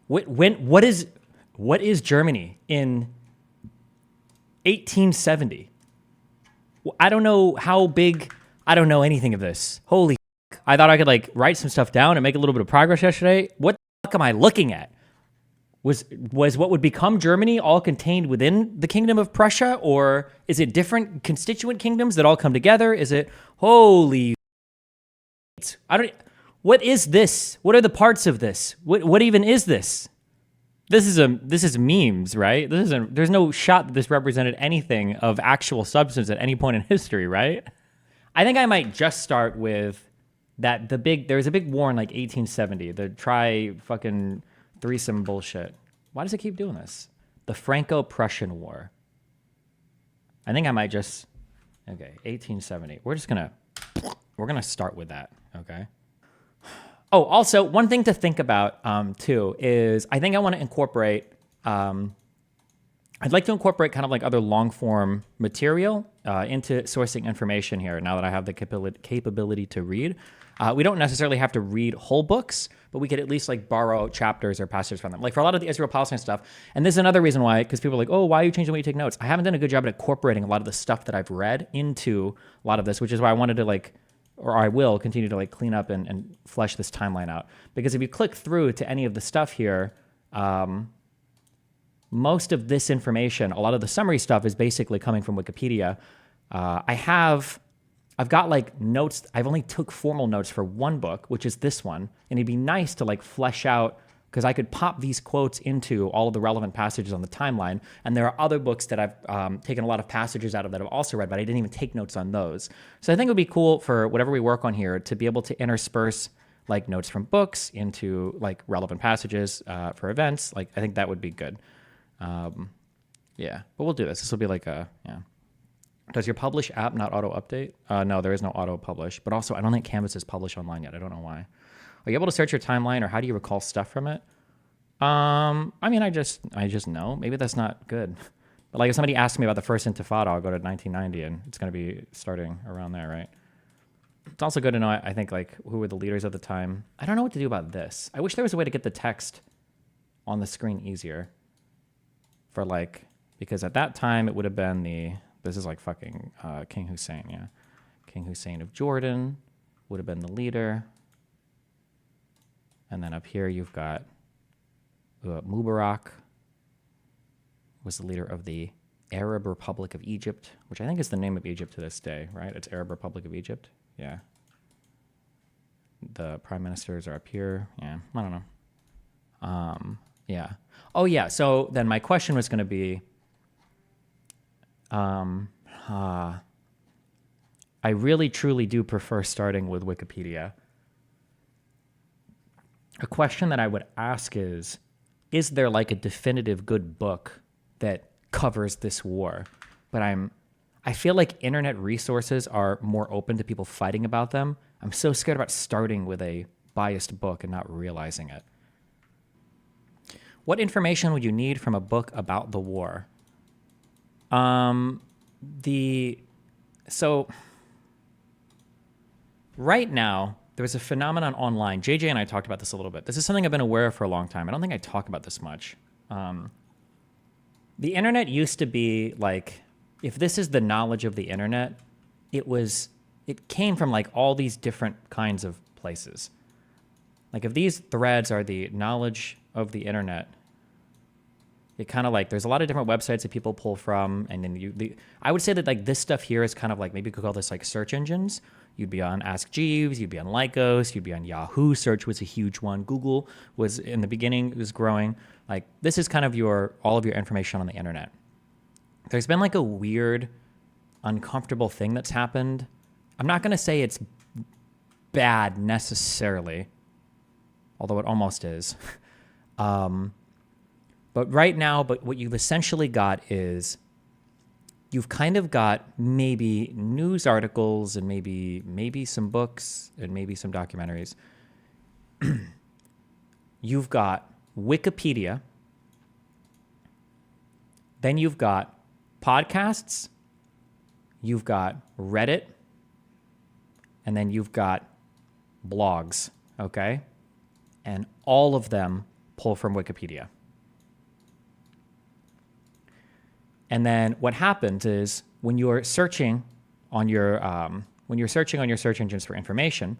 What is Germany in 1870? I don't know how big. I don't know anything of this. Holy, I thought I could like write some stuff down and make a little bit of progress yesterday. What the fuck am I looking at? Was what would become Germany all contained within the Kingdom of Prussia, or is it different constituent kingdoms that all come together? Is it holy? I don't. What is this? What are the parts of this? What even is this? This is memes, right? There's no shot that this represented anything of actual substance at any point in history, right? I think I might just start with that there was a big war in like 1870, the fucking threesome bullshit. Why does it keep doing this? The Franco-Prussian War. I think I might just 1870. We're gonna start with that, okay? Oh, also, one thing to think about too is I think I want to incorporate. I'd like to incorporate kind of like other long form material into sourcing information here. Now that I have the capability to read, we don't necessarily have to read whole books, but we could at least like borrow chapters or passages from them. Like for a lot of the Israel-Palestine stuff, and this is another reason why, because people are like, oh, why are you changing the way you take notes? I haven't done a good job at incorporating a lot of the stuff that I've read into a lot of this, which is why I wanted to or I will continue to like clean up and flesh this timeline out. Because if you click through to any of the stuff here, most of this information, a lot of the summary stuff is basically coming from Wikipedia. I've got like notes. I've only took formal notes for one book, which is this one. And it'd be nice to like flesh out, because I could pop these quotes into all of the relevant passages on the timeline. And there are other books that I've taken a lot of passages out of that I've also read, but I didn't even take notes on those. So I think it would be cool for whatever we work on here to be able to intersperse like notes from books into like relevant passages for events. Like I think that would be good. Yeah, but we'll do this. This will be like Does your publish app not auto update? No, there is no auto publish. But also, I don't think Canvas is published online yet. I don't know why. Are you able to search your timeline, or how do you recall stuff from it? I mean, I just know. Maybe that's not good. But like if somebody asks me about the first Intifada, I'll go to 1990, and it's going to be starting around there, right? It's also good to know, I think, like who were the leaders at the time. I don't know what to do about this. I wish there was a way to get the text on the screen easier. For like, because at that time it would have been this is like fucking King Hussein, yeah. King Hussein of Jordan would have been the leader. And then up here you've got Mubarak was the leader of the Arab Republic of Egypt, which I think is the name of Egypt to this day, right? It's Arab Republic of Egypt. Yeah. The prime ministers are up here. Yeah, I don't know. Yeah. Oh, yeah. So then my question was going to be, I really, truly do prefer starting with Wikipedia. A question that I would ask is there like a definitive good book that covers this war? But I feel like internet resources are more open to people fighting about them. I'm so scared about starting with a biased book and not realizing it. What information would you need from a book about the war? So right now, there's a phenomenon online. JJ and I talked about this a little bit. This is something I've been aware of for a long time. I don't think I talk about this much. The internet used to be like, if this is the knowledge of the internet, it came from like all these different kinds of places. Like if these threads are the knowledge of the internet, it kind of like, there's a lot of different websites that people pull from. And then I would say that like this stuff here is kind of like, maybe you could call this like search engines. You'd be on Ask Jeeves, you'd be on Lycos, you'd be on Yahoo. Search was a huge one. Google was in the beginning, it was growing. Like this is kind of all of your information on the internet. There's been like a weird, uncomfortable thing that's happened. I'm not going to say it's bad necessarily, although it almost is. But right now, what you've essentially got is you've kind of got maybe news articles and maybe some books and maybe some documentaries. You've got Wikipedia. Then you've got podcasts. You've got Reddit. And then you've got blogs, okay? And all of them pull from Wikipedia. And then what happens is when you're searching on your search engines for information,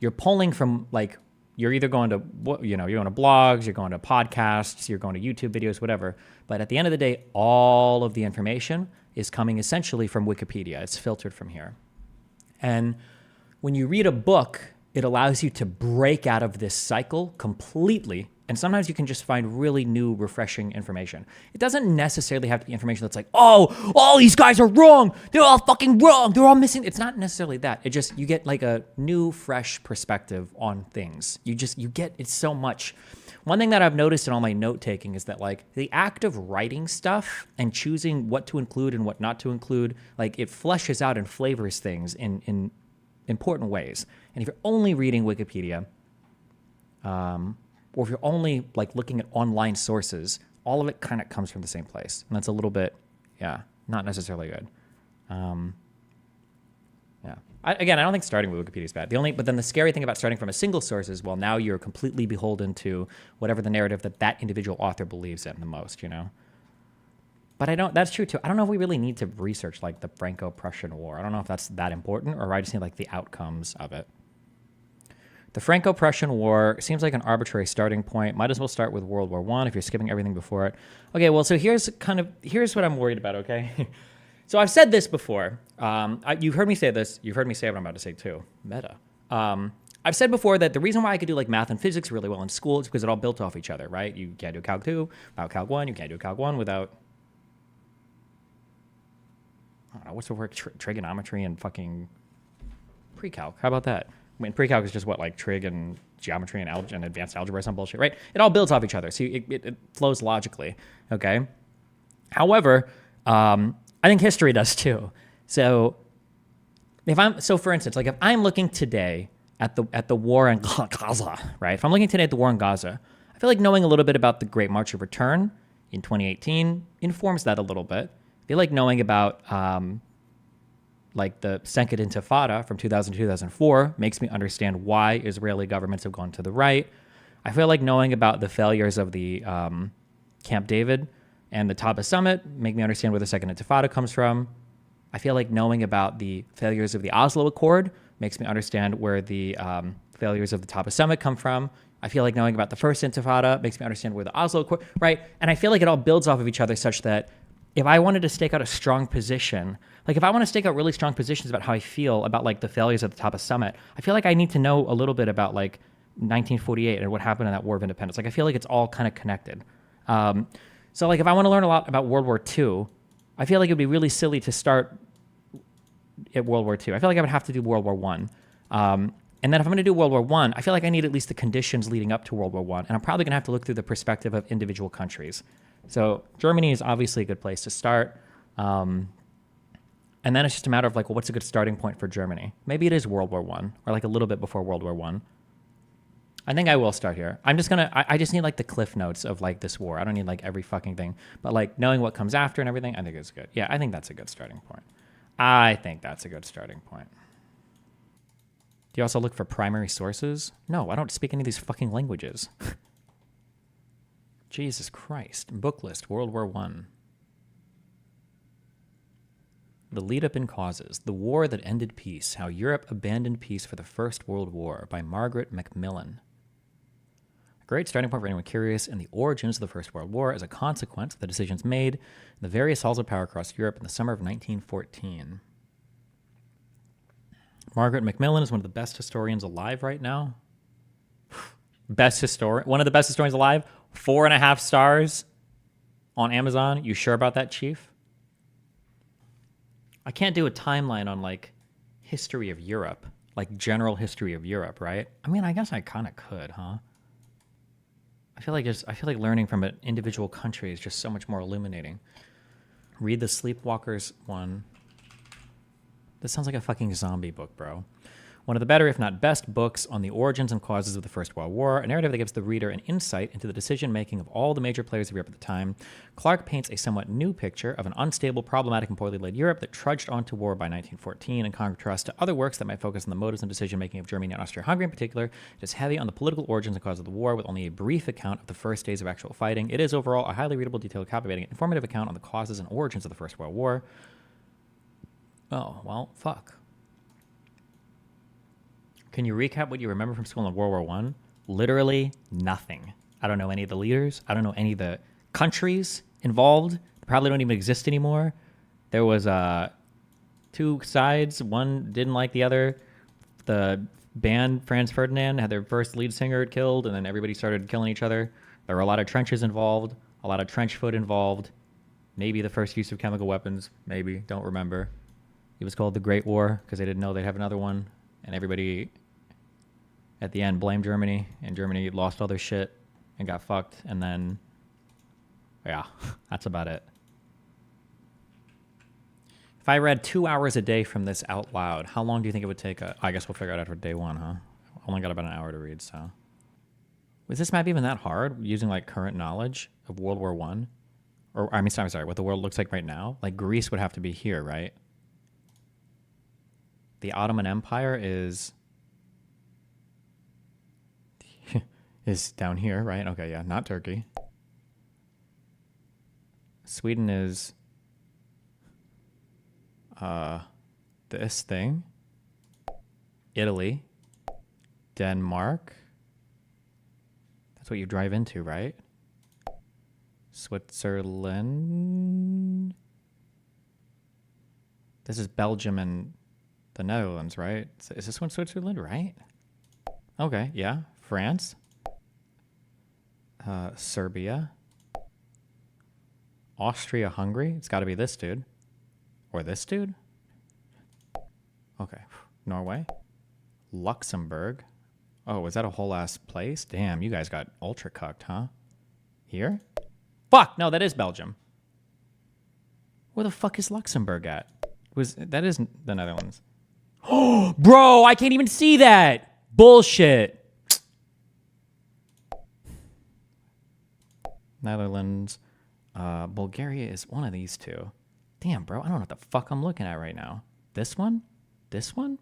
you're pulling from like, you're either going to, you're going to blogs, you're going to podcasts, you're going to YouTube videos, whatever. But at the end of the day, all of the information is coming essentially from Wikipedia. It's filtered from here. And when you read a book, it allows you to break out of this cycle completely. And sometimes you can just find really new, refreshing information. It doesn't necessarily have to be information that's like, oh, all these guys are wrong. They're all fucking wrong. They're all missing. It's not necessarily that. It just, you get like a new, fresh perspective on things. You get, it's so much. One thing that I've noticed in all my note taking is that like the act of writing stuff and choosing what to include and what not to include, like it fleshes out and flavors things in important ways. And if you're only reading Wikipedia, or if you're only like looking at online sources, all of it kind of comes from the same place. And that's a little bit, not necessarily good. I don't think starting with Wikipedia is bad. But then the scary thing about starting from a single source is, well, now you're completely beholden to whatever the narrative that individual author believes in the most, you know? But that's true too. I don't know if we really need to research like the Franco-Prussian War. I don't know if that's that important, or I just need like the outcomes of it. The Franco-Prussian War seems like an arbitrary starting point. Might as well start with World War I if you're skipping everything before it. Okay, well, so here's what I'm worried about, okay? So I've said this before. You've heard me say this. You've heard me say what I'm about to say too. Meta. I've said before that the reason why I could do like math and physics really well in school is because it all built off each other, right? You can't do Calc 2 without Calc 1. You can't do Calc 1 without, I don't know, what's the word? Trigonometry and fucking pre-calc. How about that? I mean, pre-calc is just what, like trig and geometry and advanced algebra or some bullshit, right? It all builds off each other, so it flows logically, okay? However, I think history does too. So for instance, like if I'm looking today at the war in Gaza, right? If I'm looking today at the war in Gaza, I feel like knowing a little bit about the Great March of Return in 2018 informs that a little bit. I feel like knowing about like the Second Intifada from 2000 to 2004 makes me understand why Israeli governments have gone to the right. I feel like knowing about the failures of the Camp David and the Taba Summit make me understand where the Second Intifada comes from. I feel like knowing about the failures of the Oslo Accord makes me understand where the failures of the Taba Summit come from. I feel like knowing about the First Intifada makes me understand where the Oslo Accord, right? And I feel like it all builds off of each other such that if I wanted to stake out a strong position, like if I want to stake out really strong positions about how I feel about like the failures at the Taba Summit, I feel like I need to know a little bit about like 1948 and what happened in that War of Independence. Like I feel like it's all kind of connected. So like if I want to learn a lot about World War II, I feel like it'd be really silly to start at World War II. I feel like I would have to do World War I. And then if I'm going to do World War I, I feel like I need at least the conditions leading up to World War I. And I'm probably going to have to look through the perspective of individual countries. So Germany is obviously a good place to start. And then it's just a matter of like, well, what's a good starting point for Germany? Maybe it is World War I or like a little bit before World War I. I think I will start here. I just need like the cliff notes of like this war. I don't need like every fucking thing, but like knowing what comes after and everything, I think it's good. Yeah, I think that's a good starting point. Do you also look for primary sources? No, I don't speak any of these fucking languages. Jesus Christ. Book list, World War I. The Lead-Up and Causes. The War That Ended Peace. How Europe Abandoned Peace for the First World War by Margaret Macmillan. A great starting point for anyone curious in the origins of the First World War as a consequence of the decisions made in the various halls of power across Europe in the summer of 1914. Margaret Macmillan is one of the best historians alive right now. One of the best historians alive. 4.5 stars on Amazon. You sure about that, Chief? I can't do a timeline on like history of Europe, like general history of Europe, right? I mean, I guess I kind of could, huh? I feel like learning from an individual country is just so much more illuminating. Read the Sleepwalkers one. This sounds like a fucking zombie book, bro. One of the better, if not best, books on the origins and causes of the First World War, a narrative that gives the reader an insight into the decision-making of all the major players of Europe at the time. Clark paints a somewhat new picture of an unstable, problematic, and poorly led Europe that trudged on to war by 1914, in contrast to other works that might focus on the motives and decision-making of Germany and Austria-Hungary in particular. It is heavy on the political origins and causes of the war, with only a brief account of the first days of actual fighting. It is overall a highly readable, detailed, captivating, and informative account on the causes and origins of the First World War. Oh, well, fuck. Can you recap what you remember from school in World War I? Literally nothing. I don't know any of the leaders. I don't know any of the countries involved. They probably don't even exist anymore. There was two sides. One didn't like the other. The band Franz Ferdinand had their first lead singer killed, and then everybody started killing each other. There were a lot of trenches involved, a lot of trench foot involved. Maybe the first use of chemical weapons. Maybe. Don't remember. It was called the Great War because they didn't know they'd have another one. And everybody at the end blamed Germany, and Germany lost all their shit and got fucked. And then, yeah, that's about it. If I read 2 hours a day from this out loud, how long do you think it would take? I guess we'll figure it out after day one, huh? Only got about an hour to read, so. Was this map even that hard, using like current knowledge of World War I? Or, I mean, sorry, what the world looks like right now? Like Greece would have to be here, right? The Ottoman Empire is down here, right? Okay, yeah, not Turkey. Sweden is this thing. Italy. Denmark. That's what you drive into, right? Switzerland. This is Belgium and the Netherlands, right? Is this one Switzerland, right? Okay, yeah. France. Serbia. Austria-Hungary. It's got to be this dude. Or this dude? Okay. Norway. Luxembourg. Oh, was that a whole ass place? Damn, you guys got ultra cucked, huh? Here? Fuck! No, that is Belgium. Where the fuck is Luxembourg at? That isn't the Netherlands. Oh, bro, I can't even see that. Bullshit. Netherlands. Bulgaria is one of these two. Damn, bro, I don't know what the fuck I'm looking at right now. This one? This one?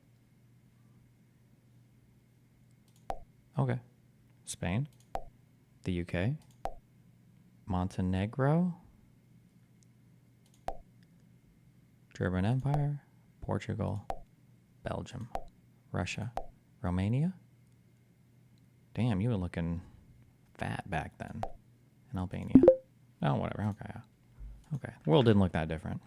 Okay. Spain. The UK. Montenegro. German Empire. Portugal. Belgium. Russia. Romania. Damn, you were looking fat back then. And Albania. Oh, whatever. Okay. Okay. The world didn't look that different.